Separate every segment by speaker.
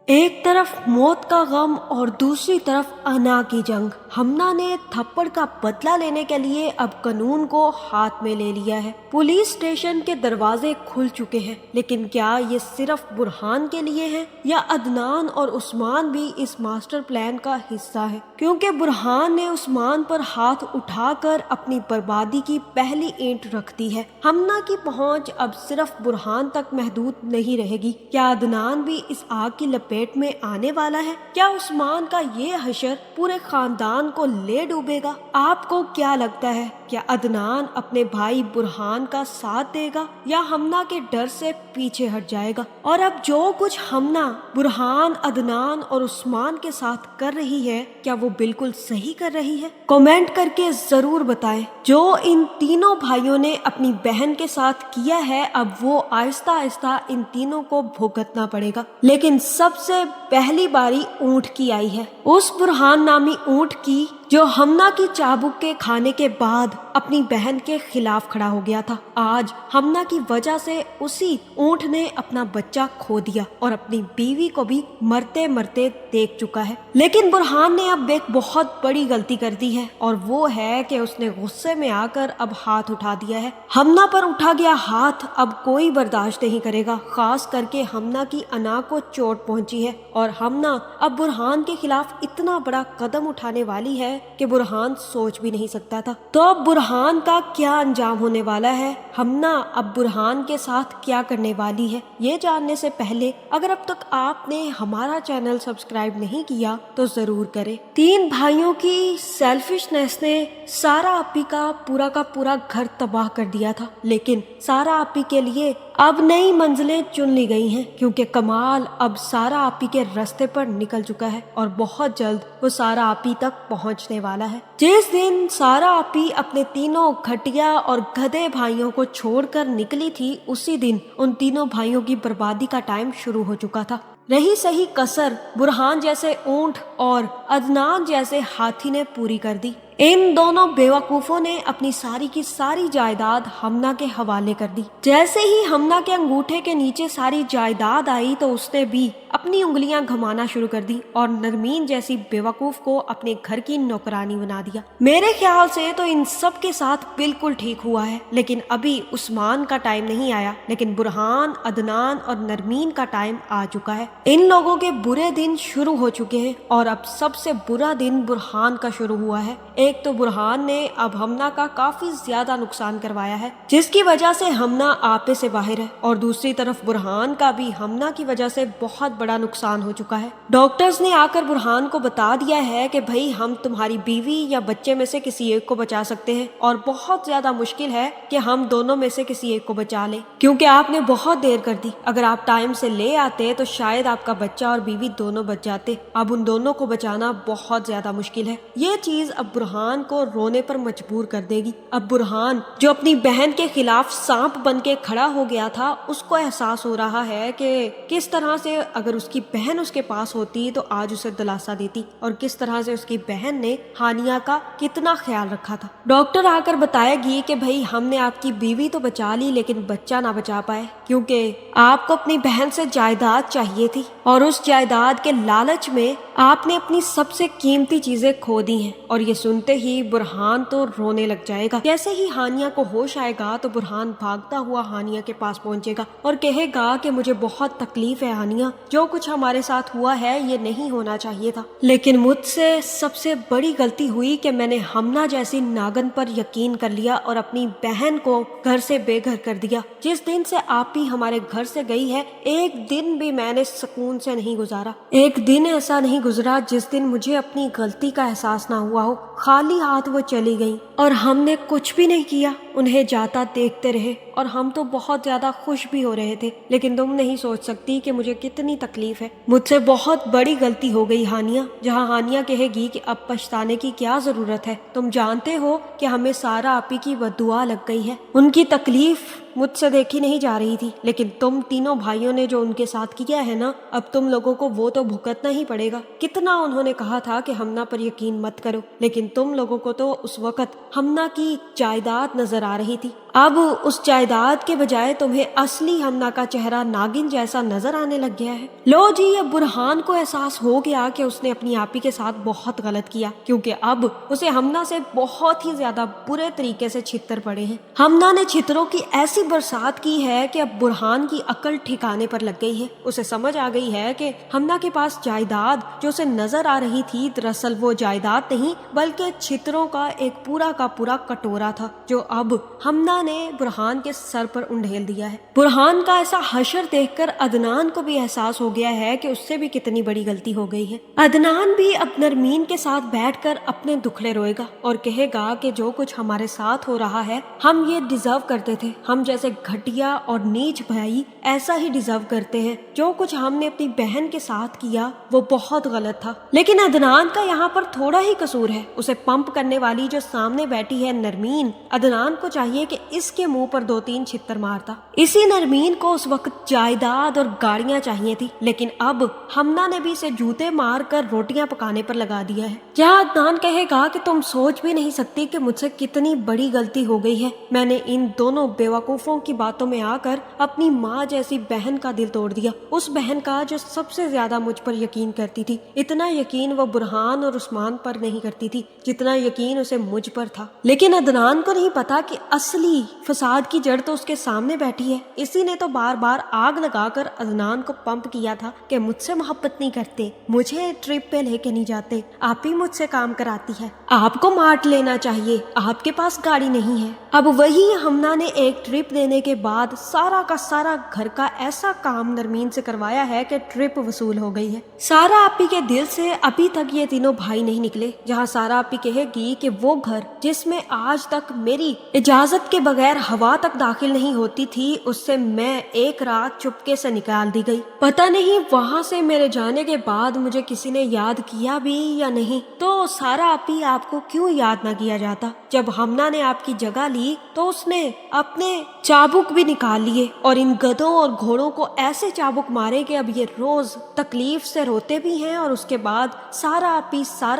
Speaker 1: ایک طرف موت کا غم اور دوسری طرف انا کی جنگ۔ ہمنا نے تھپڑ کا بدلہ لینے کے لیے اب قانون کو ہاتھ میں لے لیا ہے۔ پولیس اسٹیشن کے دروازے کھل چکے ہیں، لیکن کیا یہ صرف برہان کے لیے ہے یا عدنان اور عثمان بھی اس ماسٹر پلان کا حصہ ہے؟ کیونکہ برہان نے عثمان پر ہاتھ اٹھا کر اپنی بربادی کی پہلی اینٹ رکھ دی ہے۔ ہمنا کی پہنچ اب صرف برہان تک محدود نہیں رہے گی۔ کیا عدنان بھی اس آگ کی لپیٹ میں آنے والا ہے؟ کیا عثمان کا یہ حشر پورے خاندان کو لے ڈوبے گا؟ آپ کو کیا لگتا ہے؟ کیا عدنان اپنے بھائی برہان کا ساتھ دے گا یا ہمنا کے ڈر سے پیچھے ہٹ جائے گا؟ اور اب جو کچھ ہمنا برہان، عدنان اور عثمان کے ساتھ کر رہی ہے، کیا وہ بالکل صحیح کر رہی ہے؟ کمنٹ کر کے ضرور بتائیں۔ جو ان تینوں بھائیوں نے اپنی بہن کے ساتھ کیا ہے، اب وہ آہستہ آہستہ ان تینوں کو بھگتنا پڑے گا۔ لیکن سب سے پہلی باری اونٹ کی آئی ہے، اس برہان نامی اونٹ کی جو ہمنا کی چابک کے کھانے کے بعد اپنی بہن کے خلاف کھڑا ہو گیا تھا۔ آج ہمنا کی وجہ سے اسی اونٹ نے اپنا بچہ کھو دیا اور اپنی بیوی کو بھی مرتے مرتے دیکھ چکا ہے۔ لیکن برہان نے اب ایک بہت بڑی غلطی کر دی ہے، اور وہ ہے کہ اس نے غصے میں آ کر اب ہاتھ اٹھا دیا ہے۔ ہمنا پر اٹھا گیا ہاتھ اب کوئی برداشت نہیں کرے گا، خاص کر کے ہمنا کی انا کو چوٹ پہنچی ہے، اور ہمنا اب برہان کے خلاف اتنا بڑا قدم اٹھانے والی ہے کہ برہان سوچ بھی نہیں سکتا تھا۔ تو اب برہان کا کیا انجام ہونے والا ہے؟ ہمنا اب برہان کے ساتھ کیا کرنے والی ہے؟ یہ جاننے سے پہلے اگر اب تک آپ نے ہمارا چینل سبسکرائب نہیں کیا تو ضرور کریں۔ تین بھائیوں کی سیلفشنس نے سارا آپی کا پورا گھر تباہ کر دیا تھا، لیکن سارا آپی کے لیے اب نئی منزلیں چن لی گئی ہیں، کیونکہ کمال اب سارا آپی کے راستے پر نکل چکا ہے اور بہت جلد وہ سارا آپی تک پہنچنے والا ہے۔ جس دن سارا آپی اپنے تینوں گھٹیا اور گدھے بھائیوں کو چھوڑ کر نکلی تھی، اسی دن ان تینوں بھائیوں کی بربادی کا ٹائم شروع ہو چکا تھا۔ رہی صحیح کسر برہان جیسے اونٹ اور عدنان جیسے ہاتھی نے پوری کر دی۔ ان دونوں بیوقوفوں نے اپنی ساری کی ساری جائیداد ہمنا کے حوالے کر دی۔ جیسے ہی ہمنا کے انگوٹھے کے نیچے ساری جائیداد آئی تو اس نے بھی اپنی انگلیاں گھمانا شروع کر دی اور نرمین جیسی بیوقوف کو اپنے گھر کی نوکرانی بنا دیا۔ میرے خیال سے تو ان سب کے ساتھ بالکل ٹھیک ہوا ہے، لیکن ابھی عثمان کا ٹائم نہیں آیا، لیکن برہان، عدنان اور نرمین کا ٹائم آ چکا ہے۔ ان لوگوں کے برے دن شروع ہو چکے ہیں، اور اب سب سے برا دن برہان کا شروع ہوا ہے۔ ایک تو برہان نے اب ہمنا کا کافی زیادہ نقصان کروایا ہے، جس کی وجہ سے ہمنا آپے سے باہر ہے، اور دوسری طرف برہان کا بھی ہمنا کی وجہ سے بہت بڑا نقصان ہو چکا ہے۔ ڈاکٹرز نے آ کر برہان کو بتا دیا ہے کہ بھئی ہم تمہاری بیوی یا بچے میں سے کسی ایک کو بچا سکتے ہیں، اور بہت زیادہ مشکل ہے کہ ہم دونوں میں سے کسی ایک کو بچا لیں، کیونکہ آپ نے بہت دیر کر دی۔ اگر آپ ٹائم سے لے آتے تو شاید آپ کا بچہ اور بیوی دونوں بچ جاتے۔ اب ان دونوں کو بچانا بہت زیادہ مشکل ہے۔ یہ چیز اب برہان کو رونے پر مجبور کر دے گی۔ اب برہان جو اپنی بہن کے خلاف سانپ بن کے کھڑا ہو گیا تھا، اس کو احساس ہو رہا ہے کہ کس طرح سے اگر اس کی بہن اس کے پاس ہوتی تو آج اسے دلاسا دیتی، اور کس طرح سے اس کی بہن نے ہانیہ کا کتنا خیال رکھا تھا۔ ڈاکٹر آ کر بتائے گی کہ بھئی ہم نے آپ کی بیوی تو بچا لی، لیکن بچہ نہ بچا پائے، کیونکہ آپ کو اپنی بہن سے جائیداد چاہیے تھی، اور اس جائیداد کے لالچ میں آپ نے اپنی سب سے قیمتی چیزیں کھو دی ہیں۔ اور یہ سنتے ہی برہان تو رونے لگ جائے گا۔ جیسے ہی ہانیہ کو ہوش آئے گا تو برہان بھاگتا ہوا ہانیہ کے پاس پہنچے گا اور کہے گا کہ مجھے بہت تکلیف ہے ہانیہ، جو کچھ ہمارے ساتھ ہوا ہے یہ نہیں ہونا چاہیے تھا، لیکن مجھ سے سب سے بڑی غلطی ہوئی کہ میں نے ہمنا جیسی ناگن پر یقین کر لیا اور اپنی بہن کو گھر سے بے گھر کر دیا۔ جس دن سے آپ ہی ہمارے گھر سے گئی ہے، ایک دن بھی میں نے سکون سے نہیں گزارا۔ ایک دن ایسا نہیں گزرا جس دن مجھے اپنی غلطی کا احساس نہ ہوا ہو۔ خالی ہاتھ وہ چلی گئیں اور ہم نے کچھ بھی نہیں کیا، انہیں جاتا دیکھتے رہے، اور ہم تو بہت زیادہ خوش بھی ہو رہے تھے، لیکن تم نہیں سوچ سکتی کہ مجھے کتنی تکلیف ہے۔ مجھ سے بہت بڑی غلطی ہو گئی ہانیہ۔ جہاں ہانیہ کہے گی کہ اب پچھتانے کی کیا ضرورت ہے، تم جانتے ہو کہ ہمیں سارا آپی کی بددعا لگ گئی ہے۔ ان کی تکلیف مجھ سے دیکھی نہیں جا رہی تھی، لیکن تم تینوں بھائیوں نے جو ان کے ساتھ کیا ہے نا، اب تم لوگوں کو وہ تو بھگتنا ہی پڑے گا۔ کتنا انہوں نے کہا تھا کہ ہمنا پر یقین مت کرو، لیکن تم لوگوں کو تو اس وقت ہمنا کی جائیداد نظر آ رہی تھی، अब उस जायदाद के बजाय तुम्हें असली हमना का चेहरा नागिन जैसा नजर आने लग गया है। लो जी, अब बुरहान को एहसास हो गया कि उसने अपनी आपी के साथ बहुत गलत किया, क्योंकि अब उसे हमना से बहुत ही ज्यादा बुरे तरीके से छितर पड़े हैं। हमना ने छितरों की ऐसी बरसात की है कि अब बुरहान की अकल ठिकाने पर लग गई है। उसे समझ आ गई है कि हमना के पास जायदाद जो उसे नजर आ रही थी, दरअसल वो जायदाद नहीं बल्कि छितरों का एक पूरा का पूरा कटोरा था, जो अब हमना ने बुरहान के सर पर उंडेल दिया है। बुरहान का ऐसा हशर देखकर अदनान को भी एहसास हो गया है कि उससे भी कितनी बड़ी गलती हो गई है। अदनान भी अब नरमीन के साथ बैठकर अपने दुखड़े रोएगा और कहेगा कि जो कुछ हमारे साथ हो रहा है हम ये डिजर्व करते थे। हम जैसे घटिया और नीच भाई ऐसा ही डिजर्व करते हैं। जो कुछ हमने अपनी बहन के साथ किया वो बहुत गलत था, लेकिन अदनान का यहाँ पर थोड़ा ही कसूर है। उसे पंप करने वाली जो सामने बैठी है नरमीन, अदनान को चाहिए कि इसके मुंह पर 2-3 छित्तर मारता। इसी नरमीन को उस वक्त जायदाद और गाड़ियां चाहिए थी, लेकिन अब हमना ने भी इसे जूते मार कर रोटियां पकाने पर लगा दिया है। जहाँ अदनान कहेगा कि तुम सोच भी नहीं सकती कि मुझसे कितनी बड़ी गलती हो गई है। मैंने इन दोनों बेवकूफों की बातों में आकर अपनी माँ जैसी बहन का दिल तोड़ दिया, उस बहन का जो सबसे ज्यादा मुझ पर यकीन करती थी। इतना यकीन वो बुरहान और उस्मान पर नहीं करती थी जितना यकीन उसे मुझ पर था। लेकिन अदनान को नहीं पता कि असली फसाद की जड़ तो उसके सामने बैठी है। इसी ने तो बार बार आग लगाकर अदनान को पंप किया था कि मुझसे मोहब्बत नहीं करते, मुझे ट्रिप पे लेके नहीं जाते, आप ही मुझसे काम कराती है, आपको मार्ट लेना चाहिए, आपके पास गाड़ी नहीं है। अब वही हमना ने एक ट्रिप देने के बाद सारा का सारा घर का ऐसा काम नरमीन से करवाया है कि ट्रिप वसूल हो गई है। सारा आपी के दिल से अभी तक ये तीनों भाई नहीं निकले। जहाँ सारा आपी कहेगी कि वो घर जिसमें आज तक मेरी इजाजत के बगैर हवा तक दाखिल नहीं होती थी, उससे मैं एक रात चुपके से निकाल दी गई। पता नहीं वहाँ से मेरे जाने के बाद मुझे किसी ने याद किया भी या नहीं। तो सारा आपी आपको क्यों याद ना किया जाता? जब हमना ने आपकी जगह ली तो उसने अपने चाबुक भी निकाल लिए और इन गधों और घोड़ों को ऐसे चाबुक मारे कि अब ये रोज तकलीफ से रोते भी हैं और उसके बाद सारा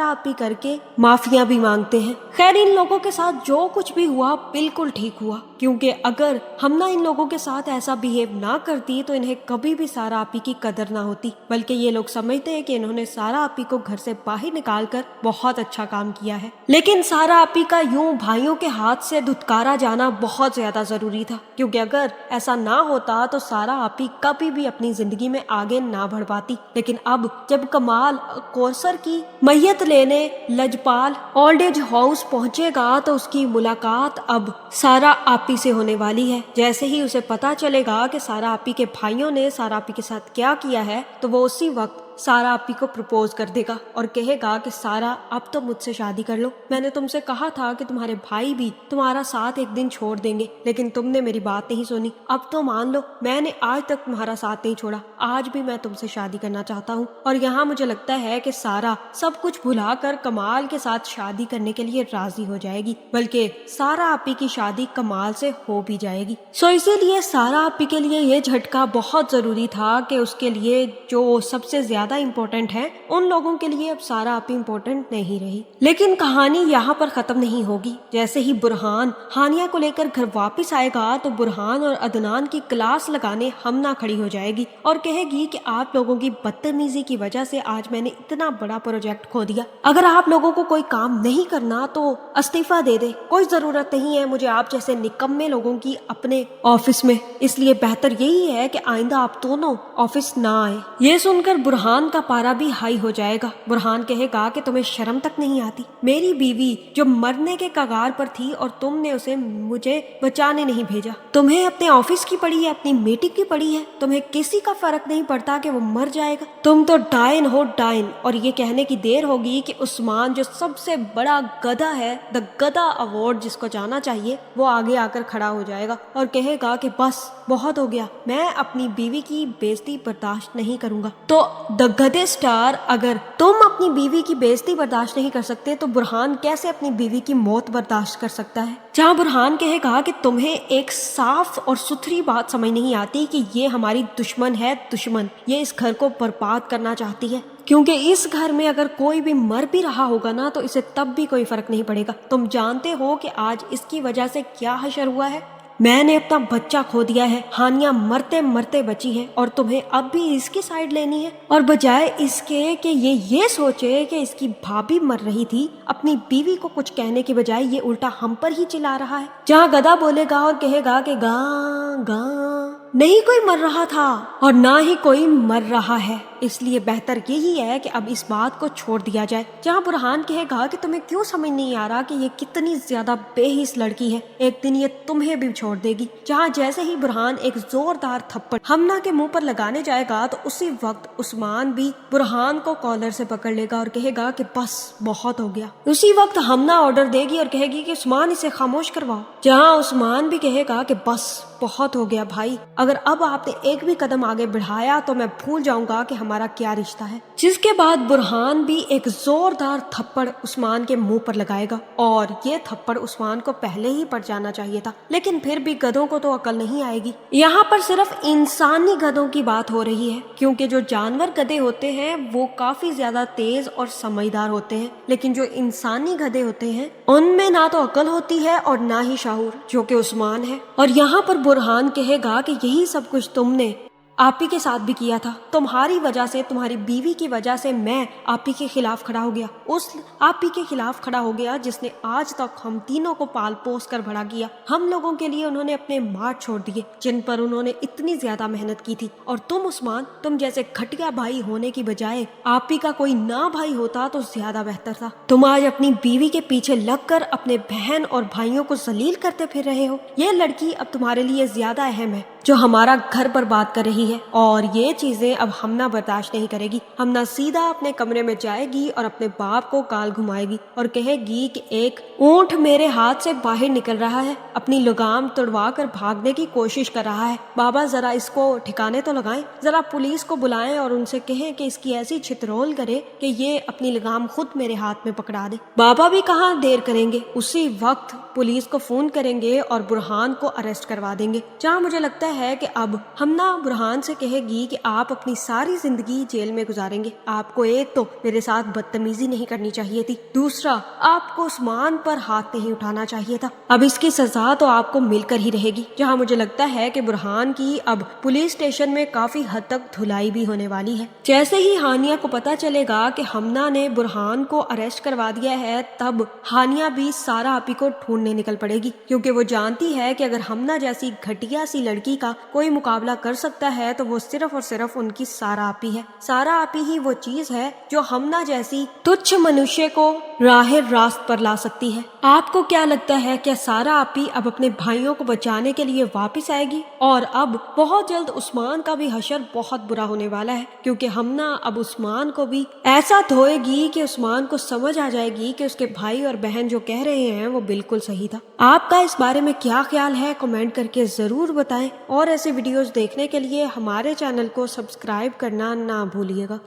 Speaker 1: आपी करके माफिया भी मांगते हैं। खैर, इन लोगों के साथ जो कुछ भी हुआ बिल्कुल ठीक हुआ, क्योंकि अगर हमना इन लोगों के साथ ऐसा बिहेव ना करती तो इन्हें कभी भी सारा आपी की कदर ना होती, बल्कि ये लोग समझते हैं कि इन्होंने सारा आपी को घर से बाहर निकालकर बहुत अच्छा काम किया है। लेकिन सारा आपी का यूं भाइयों के हाथ से धुतकारा जाना बहुत ज्यादा जरूरी था, क्योंकि अगर ऐसा ना होता तो सारा आपी कभी भी अपनी जिंदगी में आगे ना बढ़ पाती। लेकिन अब जब कमाल कौसर की मैयत लेने लजपाल ओल्ड एज हाउस पहुंचेगा तो उसकी मुलाकात अब सारा आपी से होने वाली है। जैसे ही उसे पता चलेगा कि सारा आपी के भाइयों ने सारा आपी के साथ क्या किया है तो वो उसी वक्त सारा आपी को प्रपोज कर देगा और कहेगा कि सारा, अब तो मुझसे शादी कर लो। मैंने तुमसे कहा था कि तुम्हारे भाई भी तुम्हारा साथ एक दिन छोड़ देंगे, लेकिन तुमने मेरी बात नहीं सुनी। अब तो मान लो, मैंने आज तक तुम्हारा साथ नहीं छोड़ा, आज भी मैं तुमसे शादी करना चाहता हूँ। और यहाँ मुझे लगता है कि सारा सब कुछ भुलाकर कमाल के साथ शादी करने के लिए राजी हो जाएगी, बल्कि सारा आपी की शादी कमाल से हो भी जाएगी। सो इसीलिए सारा आपी के लिए ये झटका बहुत जरूरी था कि उसके लिए जो सबसे ज्यादा इम्पोर्टेंट है उन लोगों के लिए अब सारा आपी इम्पोर्टेंट नहीं रही। लेकिन कहानी यहाँ पर खत्म नहीं होगी। जैसे ही बुरहान हानिया को लेकर घर वापस आएगा तो बुरहान और अदनान की क्लास लगाने हमना खड़ी हो जाएगी और कहेगी कि आप लोगों की बदतमीजी की वजह से आज मैंने इतना बड़ा प्रोजेक्ट खो दिया। अगर आप लोगों को कोई काम नहीं करना तो इस्तीफा दे दे, कोई जरूरत नहीं है मुझे आप जैसे निकम्मे लोगों की अपने ऑफिस में, इसलिए बेहतर यही है कि आइंदा आप दोनों ऑफिस ना आए। ये सुनकर बुरहान का पारा भी हाई हो जाएगा। बुरहान कहेगा कि तुम्हें शर्म तक नहीं आती, मेरी बीवी जो मरने के कगार पर थी और तुमने उसे मुझे बचाने नहीं भेजा। तुम्हें अपने ऑफिस की पड़ी है, अपनी मीटिंग की पड़ी है, तुम्हें किसी का फर्क नहीं पड़ता कि वो मर जाएगा। तुम तो डायन हो, डायन। और ये कहने की देर होगी कि उस्मान जो सबसे बड़ा गधा है, द गधा अवार्ड जिसको जाना चाहिए, वो आगे आकर खड़ा हो जाएगा और कहेगा कि बस बहुत हो गया, मैं अपनी बीवी की बेइज्जती बर्दाश्त नहीं करूंगा। तो द गधे स्टार, अगर तुम अपनी बीवी की बेइज्जती बर्दाश्त नहीं कर सकते तो बुरहान कैसे अपनी बीवी की मौत बर्दाश्त कर सकता है? जहाँ बुरहान कहेगा कि तुम्हें एक साफ और सुथरी बात समझ नहीं आती कि ये हमारी दुश्मन है, दुश्मन, ये इस घर को बर्बाद करना चाहती है, क्योंकि इस घर में अगर कोई भी मर भी रहा होगा ना तो इसे तब भी कोई फर्क नहीं पड़ेगा। तुम जानते हो कि आज इसकी वजह से क्या हशर हुआ है? मैंने अपना बच्चा खो दिया है, हानिया मरते मरते बची है और तुम्हें अब भी इसकी साइड लेनी है। और बजाय इसके कि ये सोचे कि इसकी भाभी मर रही थी, अपनी बीवी को कुछ कहने के बजाय ये उल्टा हम पर ही चिल्ला रहा है। जहाँ गधा बोलेगा और कहेगा कि गा गा, नहीं कोई मर रहा था और ना ही कोई मर रहा है, इसलिए बेहतर यही है कि अब इस बात को छोड़ दिया जाए। जहाँ बुरहान कहेगा कि तुम्हें क्यों समझ नहीं आ रहा कि ये कितनी ज्यादा बेहिस लड़की है, एक दिन ये तुम्हें भी छोड़ देगी। जहाँ जैसे ही बुरहान एक जोरदार थप्पड़ हमना के मुंह पर लगाने जाएगा तो उसी वक्त उस्मान भी बुरहान को कॉलर से पकड़ लेगा और कहेगा कि बस बहुत हो गया। उसी वक्त हमना ऑर्डर देगी और कहेगी कि उस्मान इसे खामोश करवाओ। जहाँ उस्मान भी कहेगा कि बस बहुत हो गया भाई, अगर अब आपने एक भी कदम आगे बढ़ाया तो मैं भूल जाऊंगा कि हमारा क्या रिश्ता है। जिसके बाद बुरहान भी एक जोरदार थप्पड़ उस्मान के मुंह पर लगाएगा और ये थप्पड़ उस्मान को पहले ही पड़ जाना चाहिए था, लेकिन फिर भी गधों को तो अकल नहीं आएगी। यहाँ पर सिर्फ इंसानी गधों की बात हो रही है, क्योंकि जो जानवर गधे होते हैं वो काफी ज्यादा तेज और समझदार होते हैं, लेकिन जो इंसानी गधे होते हैं उनमें ना तो अकल होती है और ना ही शाऊर, जो कि उस्मान है। और यहाँ पर बुरहान कहेगा कि यही सब कुछ तुमने आप ही के साथ भी किया था, तुम्हारी वजह से, तुम्हारी बीवी की वजह से मैं आप ही के खिलाफ खड़ा हो गया, उस आप ही के खिलाफ खड़ा हो गया जिसने आज तक हम तीनों को पाल पोस कर बड़ा किया। हम लोगों के लिए उन्होंने अपने मार्ग छोड़ दिए जिन पर उन्होंने इतनी ज्यादा मेहनत की थी। और तुम उस्मान, तुम जैसे घटिया भाई होने की बजाय आप ही का कोई ना भाई होता तो ज्यादा बेहतर था। तुम आज अपनी बीवी के पीछे लगकर अपने बहन और भाइयों को जलील करते फिर रहे हो। ये लड़की अब तुम्हारे लिए ज्यादा अहम है जो हमारा घर बर्बाद कर रही है, और ये चीजें अब हमना बर्दाश्त नहीं करेगी। हमना सीधा अपने कमरे में जाएगी और अपने बाप को गाल घुमाएगी और कहेगी कि एक ऊंट मेरे हाथ से बाहर निकल रहा है, अपनी लगाम तोड़वा कर भागने की कोशिश कर रहा है। बाबा जरा इसको ठिकाने तो लगाएं, जरा पुलिस को बुलाएं और उनसे कहें कि इसकी ऐसी छितरोल करे कि ये अपनी लगाम खुद मेरे हाथ में पकड़ा दे। बाबा भी कहाँ देर करेंगे, उसी वक्त पुलिस को फोन करेंगे और बुरहान को अरेस्ट करवा देंगे। जहाँ मुझे लगता है कि अब हमना बुरहान से कहेगी कि आप अपनी सारी जिंदगी जेल में गुजारेंगे। आपको एक तो मेरे साथ बदतमीजी नहीं करनी चाहिए थी, दूसरा आपको उस्मान पर हाथ नहीं उठाना चाहिए था। अब इसकी सजा तो आपको मिलकर ही रहेगी। जहाँ मुझे लगता है कि बुरहान की अब पुलिस स्टेशन में काफी हद तक धुलाई भी होने वाली है। जैसे ही हानिया को पता चलेगा कि हमना ने बुरहान को अरेस्ट करवा दिया है, तब हानिया भी सारा आपी को ढूंढने निकल पड़ेगी, क्योंकि वो जानती है कि अगर हमना जैसी घटिया सी लड़की का कोई मुकाबला कर सकता है तो वो सिर्फ और सिर्फ उनकी सारा आपी है। सारा आपी ही वो चीज है जो हमना जैसी तुच्छ मनुष्य को राह रास्त पर ला सकती है। आपको क्या लगता है, क्या सारा आपी अब अपने भाइयों को बचाने के लिए वापस आएगी? और अब बहुत जल्द उस्मान का भी हशर बहुत बुरा होने वाला है, क्योंकि हमना अब उस्मान को भी ऐसा धोएगी कि उस्मान को समझ आ जाएगी कि उसके भाई और बहन जो कह रहे हैं वो बिल्कुल सही था। आपका इस बारे में क्या ख्याल है, कमेंट करके जरूर बताएं और ऐसे वीडियोस देखने के लिए हमारे चैनल को सब्सक्राइब करना ना भूलिएगा।